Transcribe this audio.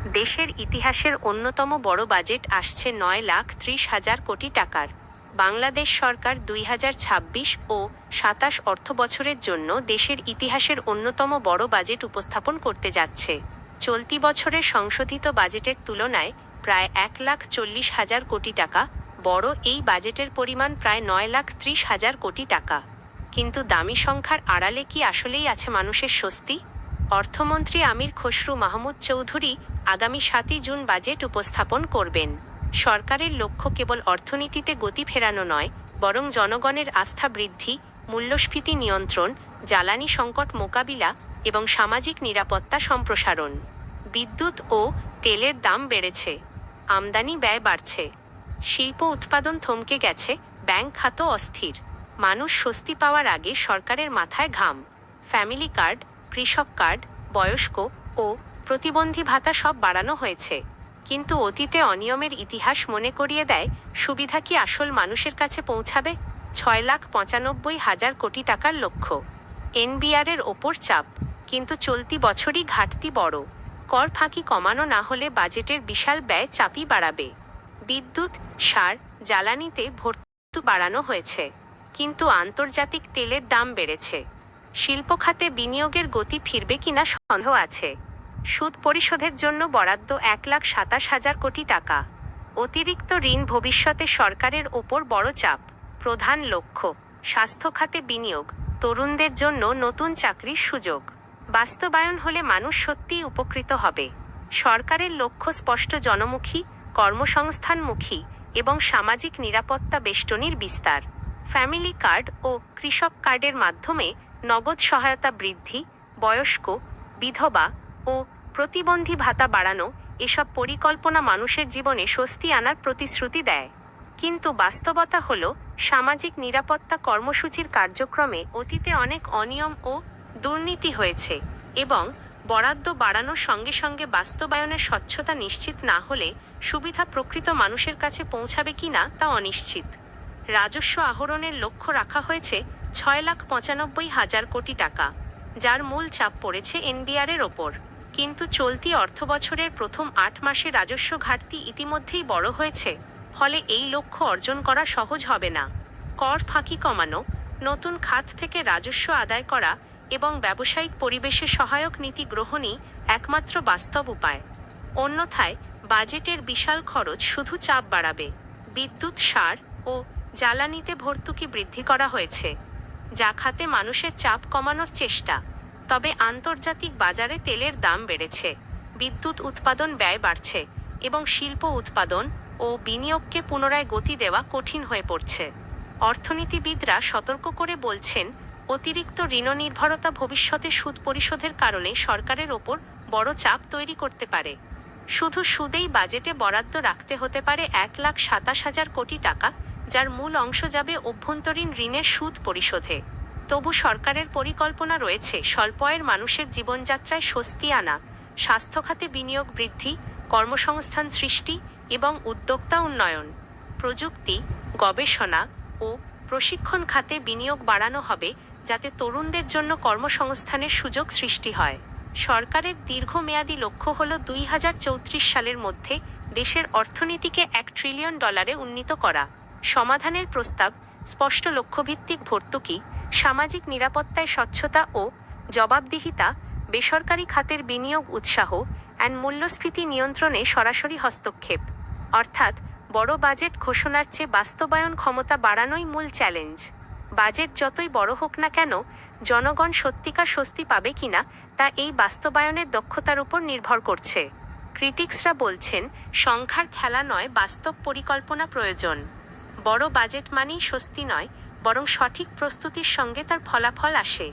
দেশের ইতিহাসের অন্যতম বড় বাজেট আসছে 9,30,000 কোটি টাকার। বাংলাদেশ সরকার 2026 ও 27 অর্থবছরের জন্য দেশের ইতিহাসের অন্যতম বড় বাজেট উপস্থাপন করতে যাচ্ছে। চলতি বছরের সংশোধিত বাজেটের তুলনায় প্রায় 1,40,000 কোটি টাকা বড় এই বাজেটের পরিমাণ প্রায় 9,30,000 কোটি টাকা। কিন্তু দামি সংখ্যার আড়ালে কি আসলেই আছে মানুষের স্বস্তি? অর্থমন্ত্রী আমির খসরু মাহমুদ চৌধুরী আগামী 7 জুন বাজেট উপস্থাপন করবেন। সরকারের লক্ষ্য কেবল অর্থনীতিতে গতি ফেরানো নয়, বরং জনগণের আস্থা বৃদ্ধি, মূল্যস্ফীতি নিয়ন্ত্রণ, জ্বালানি সংকট মোকাবিলা এবং সামাজিক নিরাপত্তা সম্প্রসারণ। বিদ্যুৎ ও তেলের দাম বেড়েছে, আমদানি ব্যয় বাড়ছে, শিল্প উৎপাদন থমকে গেছে, ব্যাংক খাতও অস্থির। মানুষ স্বস্তি পাওয়ার আগে সরকারের মাথায় ঘাম। ফ্যামিলি কার্ড, কৃষক কার্ড, বয়স্ক ও প্রতিবন্ধী ভাতা সব বাড়ানো হয়েছে। কিন্তু অতীতে অনিয়মের ইতিহাস মনে করিয়ে দেয়, সুবিধা কি আসল মানুষের কাছে পৌঁছাবে? 6,95,000 কোটি টাকার লক্ষ্য। এনবিআরের ওপর চাপ, কিন্তু চলতি বছরই ঘাটতি বড়। কর ফাঁকি কমানো না হলে বাজেটের বিশাল ব্যয় চাপই বাড়াবে। বিদ্যুৎ, সার, জ্বালানিতে ভর্তুকি বাড়ানো হয়েছে, কিন্তু আন্তর্জাতিক তেলের দাম বেড়েছে। শিল্প খাতে বিনিয়োগের গতি ফিরবে কিনা সন্দেহ আছে। সুদ পরিশোধের জন্য বরাদ্দ 1,27,000 কোটি টাকা। অতিরিক্ত ঋণ ভবিষ্যতে সরকারের ওপর বড় চাপ। প্রধান লক্ষ্য স্বাস্থ্য খাতে বিনিয়োগ, তরুণদের জন্য নতুন চাকরির সুযোগ। বাস্তবায়ন হলে মানুষ সত্যিই উপকৃত হবে। সরকারের লক্ষ্য স্পষ্ট, জনমুখী, কর্মসংস্থানমুখী এবং সামাজিক নিরাপত্তা বেষ্টনীর বিস্তার। ফ্যামিলি কার্ড ও কৃষক কার্ডের মাধ্যমে নগদ সহায়তা বৃদ্ধি, বয়স্ক, বিধবা ও প্রতিবন্ধী ভাতা বাড়ানো, এসব পরিকল্পনা মানুষের জীবনে স্বস্তি আনার প্রতিশ্রুতি দেয়। কিন্তু বাস্তবতা হলো, সামাজিক নিরাপত্তা কর্মসূচির কার্যক্রমে অতীতে অনেক অনিয়ম ও দুর্নীতি হয়েছে এবং বরাদ্দ বাড়ানোর সঙ্গে সঙ্গে বাস্তবায়নের স্বচ্ছতা নিশ্চিত না হলে সুবিধা প্রকৃত মানুষের কাছে পৌঁছাবে কিনা তা অনিশ্চিত। রাজস্ব আহরণের লক্ষ্য রাখা হয়েছে 6,95,000 কোটি টাকা, যার মূল চাপ পড়েছে এনবিআরের ওপর। কিন্তু চলতি অর্থবছরের প্রথম 8 মাসে রাজস্ব ঘাটতি ইতিমধ্যেই বড় হয়েছে, ফলে এই লক্ষ্য অর্জন করা সহজ হবে না। কর ফাঁকি কমানো, নতুন খাত থেকে রাজস্ব আদায় করা এবং ব্যবসায়িক পরিবেশে সহায়ক নীতি গ্রহণই একমাত্র বাস্তব উপায়। অন্যথায় বাজেটের বিশাল খরচ শুধু চাপ বাড়াবে। বিদ্যুৎ, সার ও জ্বালানিতে ভর্তুকি বৃদ্ধি করা হয়েছে, যা খাতে মানুষের চাপ কমানোর চেষ্টা। তবে আন্তর্জাতিক বাজারে তেলের দাম বেড়েছে, বিদ্যুৎ উৎপাদন ব্যয় বাড়ছে এবং শিল্প উৎপাদন ও বিনিয়োগকে পুনরায় গতি দেওয়া কঠিন হয়ে পড়ছে। অর্থনীতিবিদরা সতর্ক করে বলছেন, অতিরিক্ত ঋণনির্ভরতা ভবিষ্যতে সুদ পরিশোধের কারণে সরকারের ওপর বড় চাপ তৈরি করতে পারে। শুধু সুদেই বাজেটে বরাদ্দ রাখতে হতে পারে 1,27,000 কোটি টাকা, যার মূল অংশ যাবে অভ্যন্তরীণ ঋণের সুদ পরিশোধে। তবু সরকারের পরিকল্পনা রয়েছে স্বল্প আয়ের মানুষের জীবনযাত্রায় স্বস্তি আনা, স্বাস্থ্য খাতে বিনিয়োগ বৃদ্ধি, কর্মসংস্থান সৃষ্টি এবং উদ্যোক্তা উন্নয়ন। প্রযুক্তি, গবেষণা ও প্রশিক্ষণ খাতে বিনিয়োগ বাড়ানো হবে, যাতে তরুণদের জন্য কর্মসংস্থানের সুযোগ সৃষ্টি হয়। সরকারের দীর্ঘমেয়াদী লক্ষ্য হল 2034 সালের মধ্যে দেশের অর্থনীতিকে $1 ট্রিলিয়ন উন্নীত করা। সমাধানের প্রস্তাব স্পষ্ট, লক্ষ্যভিত্তিক ভর্তুকি, সামাজিক নিরাপত্তায় স্বচ্ছতা ও জবাবদিহিতা, বেসরকারি খাতের বিনিয়োগ উৎসাহ এবং মূল্যস্ফীতি নিয়ন্ত্রণে সরাসরি হস্তক্ষেপ। অর্থাৎ বড় বাজেট ঘোষণার চেয়ে বাস্তবায়ন ক্ষমতা বাড়ানোই মূল চ্যালেঞ্জ। বাজেট যতই বড় হোক না কেন, জনগণ সত্যিকার স্বস্তি পাবে কিনা তা এই বাস্তবায়নের দক্ষতার উপর নির্ভর করছে। ক্রিটিক্সরা বলছেন, সংখ্যার খেলা নয়, বাস্তব পরিকল্পনা প্রয়োজন। বড় বাজেট মানেই স্বস্তি নয়, বরং সঠিক প্রস্তুতির সঙ্গে তার ফলাফল আসে।